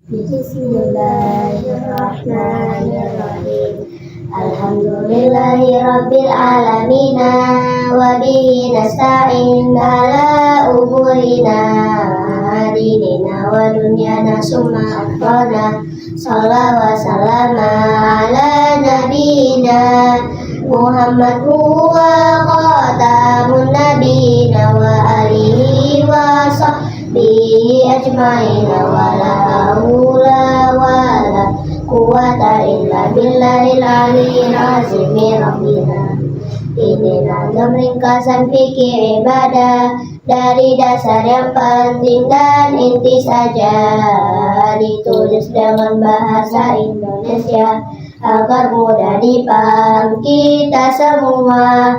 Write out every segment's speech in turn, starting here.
Bismillahirrahmanirrahim. Alhamdulillahirabbil alamin wa bihi nasta'in ala umurina dinina wa dunyana summa akhirana. Shallallahu wa sallama ala nabiyina Muhammad huwa khatamun nabiyina wa alihi wa sahbihi ajma'in wa la haula wa la quwwata illa billahil aliyyil azim. Rabbina inilah ringkasan fikih ibadah dari dasar yang penting dan inti saja, ditulis dengan bahasa Indonesia agar mudah dipaham kita semua.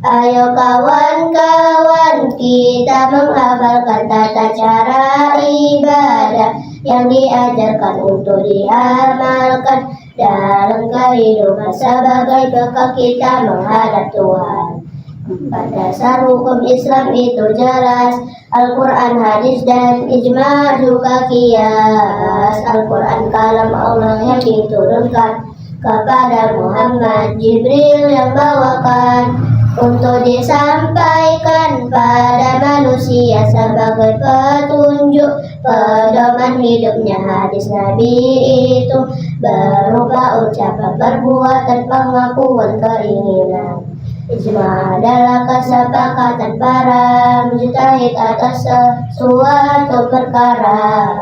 Ayo kawan-kawan kita menghafalkan tata cara ibadah yang diajarkan untuk diamalkan dalam kehidupan sebagai bekal kita menghadap Tuhan. Empat dasar hukum Islam itu jelas: Al-Quran, hadis, dan ijma' juga qiyas. Al-Quran kalam Allah yang diturunkan kepada Muhammad, Jibril yang bawakan untuk disampaikan pada manusia sebagai petunjuk pedoman hidupnya. Hadis Nabi itu berupa ucapan, perbuatan, pengakuan, keinginan. Ijma adalah kesepakatan para mujtahid atas suatu perkara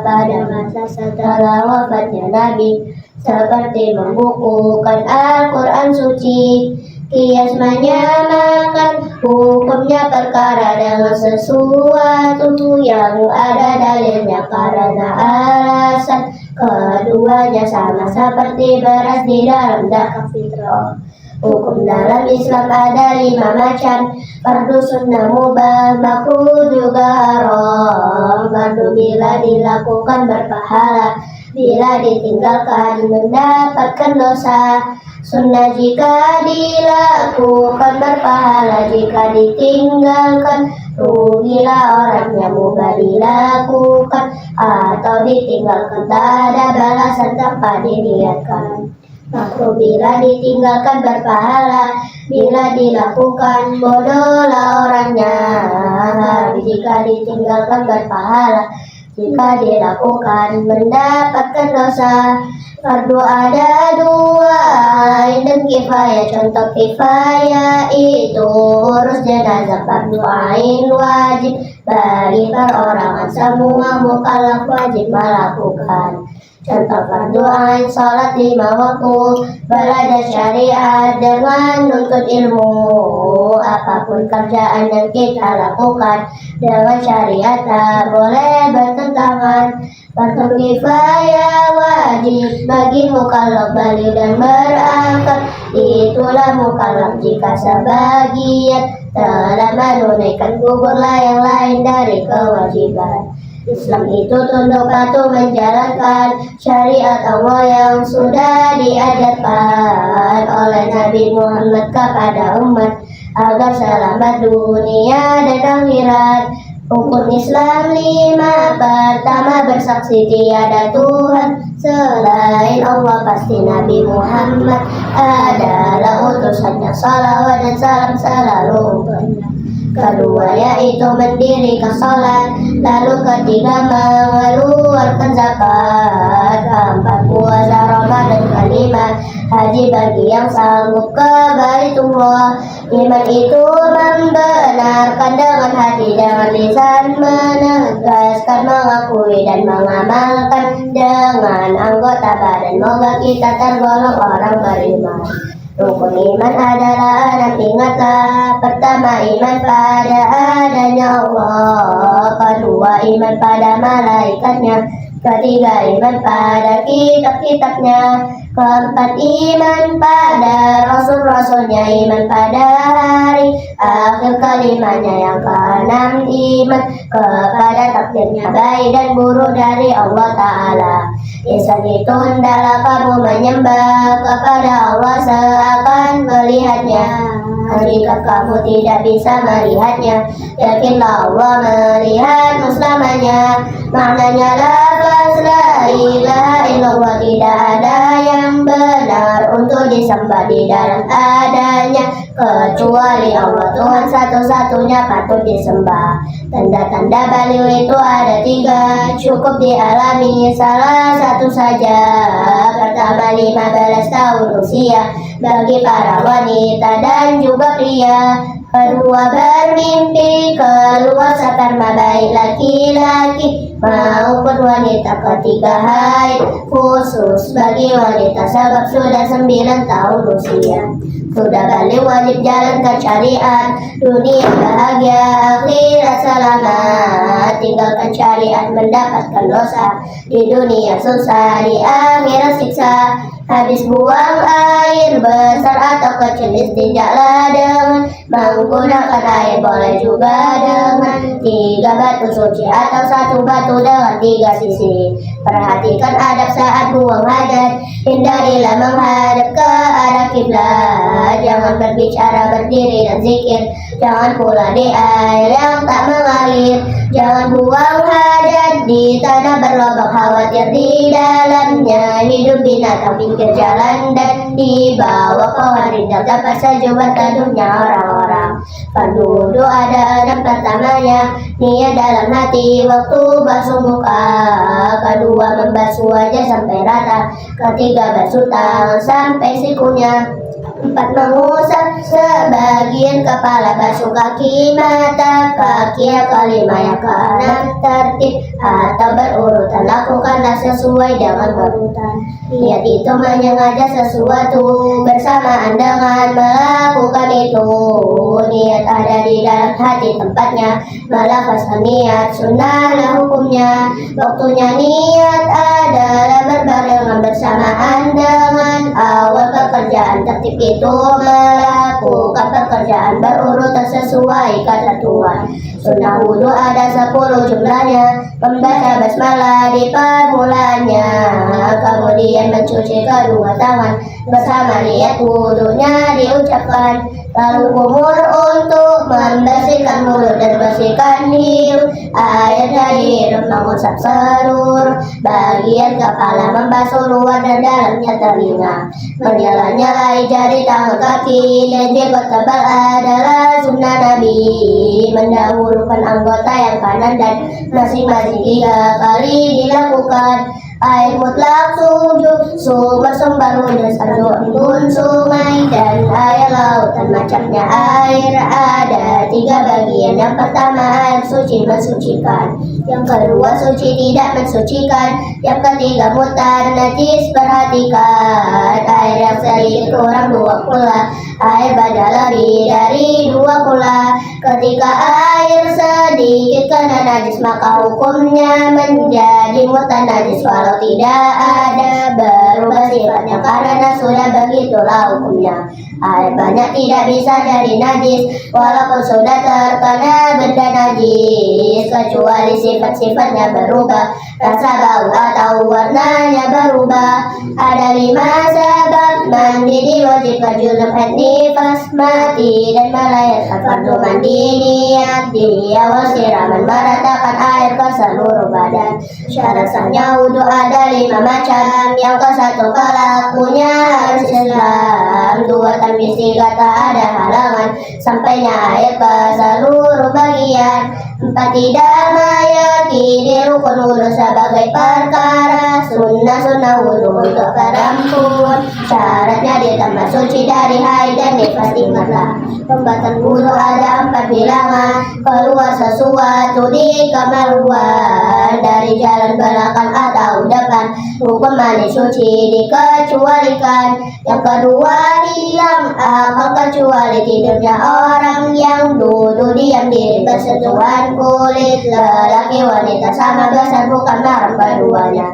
pada masa setelah wafatnya Nabi, seperti membukukan Al-Quran suci. Qiyas menyamakan hukumnya perkara dengan sesuatu yang ada dalilnya karena alasan keduanya sama, seperti beras di dalam zakat fitrah. Hukum dalam Islam ada 5 macam: fardu, sunnah, mubah, makruh, juga haram. Fardu bila dilakukan berpahala, bila ditinggalkan mendapatkan dosa. Sunnah jika dilakukan berpahala, jika ditinggalkan rugilah orangnya. Mubah dilakukan atau ditinggalkan tak ada balasan tanpa diniatkan. Makruh bila ditinggalkan berpahala, bila dilakukan bodohlah orangnya. Haram jika ditinggalkan berpahala, jika dilakukan mendapatkan dosa. Fardu ada 2, ain dan kifayah. Contoh kifayah itu urus jenazah. Fardu ain wajib bagi perorangan, semua mukallaf wajib melakukan. Contoh fardu ain salat 5 waktu, belajar syariat dengan nuntut ilmu. Apapun kerjaan yang kita lakukan dengan syariat tak boleh bertentangan. Fardu kifayah wajib bagi mukallaf balik dan berakal, itulah mukallaf jika sebagian telah menunaikan gugurlah yang lain dari kewajiban. Islam itu tunduk patuh menjalankan syariat Allah yang sudah diajarkan oleh Nabi Muhammad kepada umat agar selamat dunia dan akhirat. Hukum Islam 5, pertama bersaksi tiada Tuhan selain Allah, pasti Nabi Muhammad adalah utusannya, salawat dan salam selalu untuknya. Kedua yaitu mendirikan salat. Lalu ketiga mengeluarkan zakat. Keempat puasa Ramadan. Kelima haji bagi yang sanggup ke Baitullah. Iman itu membenarkan dengan hati, dengan lisan menegaskan, mengakui dan mengamalkan dengan anggota badan. Moga kita tergolong orang beriman. Rukun iman adalah 6, ingatlah. Pertama, iman pada adanya Allah. Kedua, iman pada malaikatnya. Ketiga, iman pada kitab-kitabnya. Keempat, iman pada rasul-rasulnya. Iman pada hari akhir. Kelimanya yang keenam, iman kepada takdirnya baik dan buruk dari Allah Ta'ala. Insan itu hendaklah kamu menyembah kepada Allah seakan melihatnya. Jika kamu tidak bisa melihatnya, yakinlah Allah melihatmu selamanya. Maknanya lafaz la di dalam adanya, kecuali Allah Tuhan satu-satunya patut disembah. Tanda-tanda balighah itu ada 3, cukup dialami salah satu saja. Pertama, 15 tahun usia bagi para wanita dan juga pria. Kedua, bermimpi keluar sperma baik laki-laki maupun wanita. Ketiga, haid khusus bagi wanita sebab sudah 9 tahun usia. Sudah balik wajib jalankan syariat, dunia bahagia, akhirat selamat. Tinggalkan syariat mendapatkan dosa, di dunia susah, di akhirat siksa. Habis buang air besar atau kecil, istinjaklah dengan menggunakan air, boleh juga dengan 3 batu suci atau 1 batu dengan 3 sisi. Perhatikan adab saat buang hajat, hindarilah menghadap ke arah kiblat. Jangan berbicara berdiri dan zikir, jangan pula di air yang tak mengalir. Jangan buang hajat di tanah berlobak, khawatir di dalamnya hidup binatang pinggir jalan dan di bawah pohon rindang dapat sejubat teduhnya orang-orang. Penduduk ada 6 pertamanya, niat dalam hati waktu basuh muka. Kedua, membasuh wajah sampai rata. Ketiga, basuh tangan sampai sikunya. 4, mengusap sebagian kepala, basuh kaki, mata, kaki yang kelima yang keenam tertib atau berurutan. Lakukanlah sesuai dengan urutan. Niat itu menyengaja sesuatu bersamaan dengan melakukan itu. Niat ada di dalam hati tempatnya, melafazkan niat sunnahlah hukumnya. Waktunya niat adalah berbarengan bersamaan dengan awal pekerjaan. Tertib itu melakukan pekerjaan berurutan sesuai ketentuan. Sunnah wudhu ada 10 jumlahnya, membaca basmalah di permulaannya, kemudian mencuci kedua tangan bersama niat wudhunya diucapkan. Lalu kumur untuk membersihkan mulut dan bersihkan hidung. Air dari hidung mengusap seluruh bagian kepala, membasuh luar dan dalamnya telinga. Menyala-nyalai jari tangan kaki dan jenggot tebal adalah sunnah Nabi. Mendahulukan anggota yang kanan dan masing-masing 3 kali dilakukan. Air mutlak sujud, sumber wudhu sanjung sungai dan air lautan. Macamnya air ada 3 bagian. Yang pertama, air suci mensucikan. Yang kedua, suci tidak mensucikan. Yang ketiga, mutar najis. Perhatikan, air yang sedikit kurang 2 kula, air badal lebih dari 2 kula. Ketika air sedikit kena najis, maka hukumnya menjadi mutar najis walau tidak ada berubah sifatnya, karena sudah begitulah hukumnya. Air banyak tidak bisa jadi najis walaupun sudah terkena benda najis, kecuali sifat-sifatnya berubah, rasa bau atau warnanya berubah. Ada 5 sebab mandi diwajibkan: junub, haid, nifas, mati dan melahirkan. Fardu mandi niat di awal siraman, meratakan air ke seluruh badan. Syarat sahnya wudhu ada 5 macam. Yang ke-1, pelakunya harus Islam. 2, tamyiz, 3, tak ada halangan sampainya air ke seluruh bagian. 4, tidak meyakini rukun wudhu sebagai perkara sunnah wudhu untuk perempuan. Syaratnya ditambah suci dari haid dan nifas. Ingatlah, pembatal wudhu ada 4 bilangan. Keluar sesuatu di kamar luar dari jalan belakang atau depan, hukum mandi suci dikecualikan. Yang kedua, hilang akal kecuali tidurnya orang yang duduk diam diri bersentuhan kulit lelaki wanita sama besar, bukan mahram keduanya.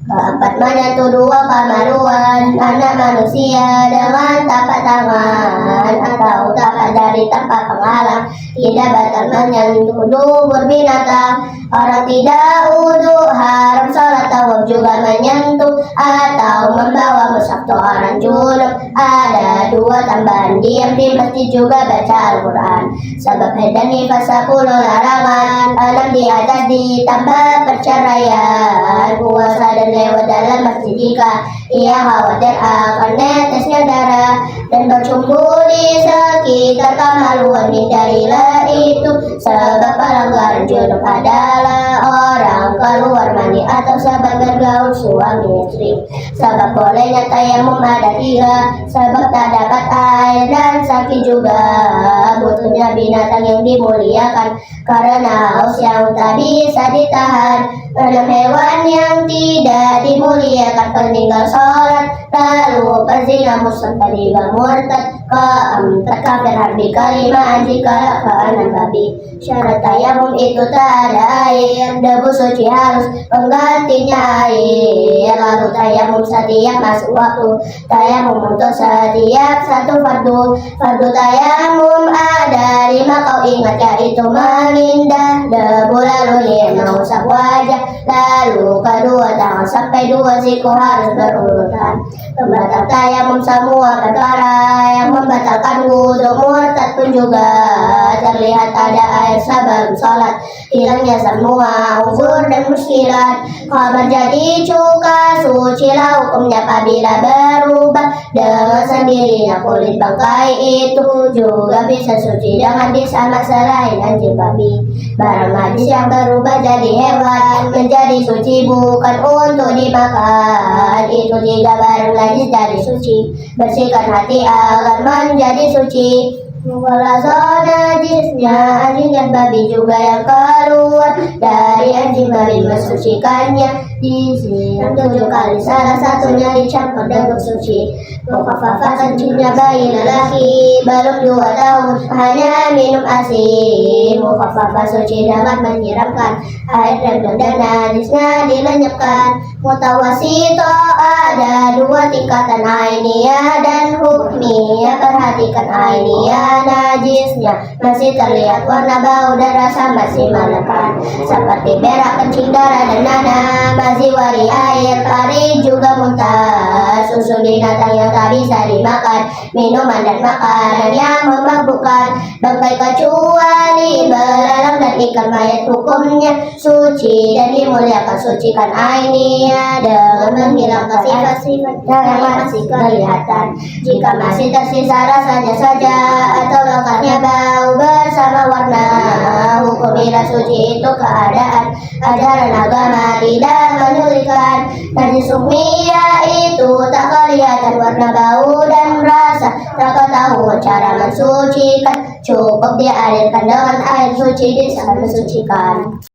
Keempat, menyentuh 2 kemaluan anak manusia dengan tapak tangan atau tapak dari tempat penghalang. Tidak batal menyentuh dubur binatang. Orang tidak wudhu haram sholat tawaf juga menyentuh atau membawa mushaf. Orang junub ada 2 tambahan: diam di masjid juga baca Al-Quran. Sebab haid dan nifas 10 larangan, 6 di atas ditambah perceraian, puasa dan lewat dalam masjid jika ia khawatir akan netesnya darah dan bercumbu di sekitar kemaluan. Hindarilah itu, sebab pelanggaran junub adalah orang keluar mandi atau sebab bergaul suami istri. Sebab bolehnya tayamum ada 3, sebab tak dapat air dan sakit juga butuhnya binatang yang dimuliakan karena haus yang tak bisa ditahan, 6 hewan yang tidak dimuliakan peninggal sholat, lalu perzina muslim, ketiga murtad, keempat kafir harbi, kelima jika keenam babi. Syarat tayamum itu tak ada air, debu suci harus penggantinya air, lalu tayamum setiap masuk waktu, tayamum untuk setiap satu fardu tayamum ada 5 kau ingat, yaitu memindah debu lalu mengusap wajah, lalu kedua tangan sampai 2 siku harus berurutan. Pembatal tayamum semua perkara yang membatalkan wudhu, murtad pun juga terlihat ada air sebelum sholat, hilangnya semua uzur dan muskilat, khabar jadi cuka sucilah hukumnya apabila berubah dengan sendirinya. Kulit bangkai itu juga bisa suci dengan disama selain anjing babi. Barang najis yang berubah jadi hewan menjadi suci bukan untuk dimakan, itu 3 barang najis jadi suci. Bersihkan hati agar menjadi suci. Walau najisnya anjing dan babi juga yang keluar dari anjing babi mensucikannya di sini 7 kali, salah satunya dicampur dengan suci. Mukhaffafah kencingnya bayi lelaki belum 2 tahun hanya minum ASI. Mukhaffafah suci dengan menyiramkan air dan najisnya dilenyapkan. Mutawasito ada 2 tingkatan, ainiyah dan hukmiyah. Perhatikan ainiyah, najisnya masih terlihat warna bau dan rasa masih melekat seperti berak, kencing, darah dan nanah, masih wari air, pari juga muntah, susu binatang yang tak bisa dimakan, minuman dan makanan yang memabukkan, bangkai kecuali belalang dan ikan mayat hukumnya suci dan dimuliakan. Sucikan ainiyah dengan menghilangkan sifat-sifat yang masih kelihatan. Jika masih tersisa rasanya saja atau lekatnya bau bersama warna, hukumilah suci itu keadaan. Ajaran agama tidak menyulitkan. Najis hukmiyah itu tak kelihatan warna, bau dan rasa, tak ketahuan cara mensucikan. Cukup dialirkan dengan air suci bisa mensucikan.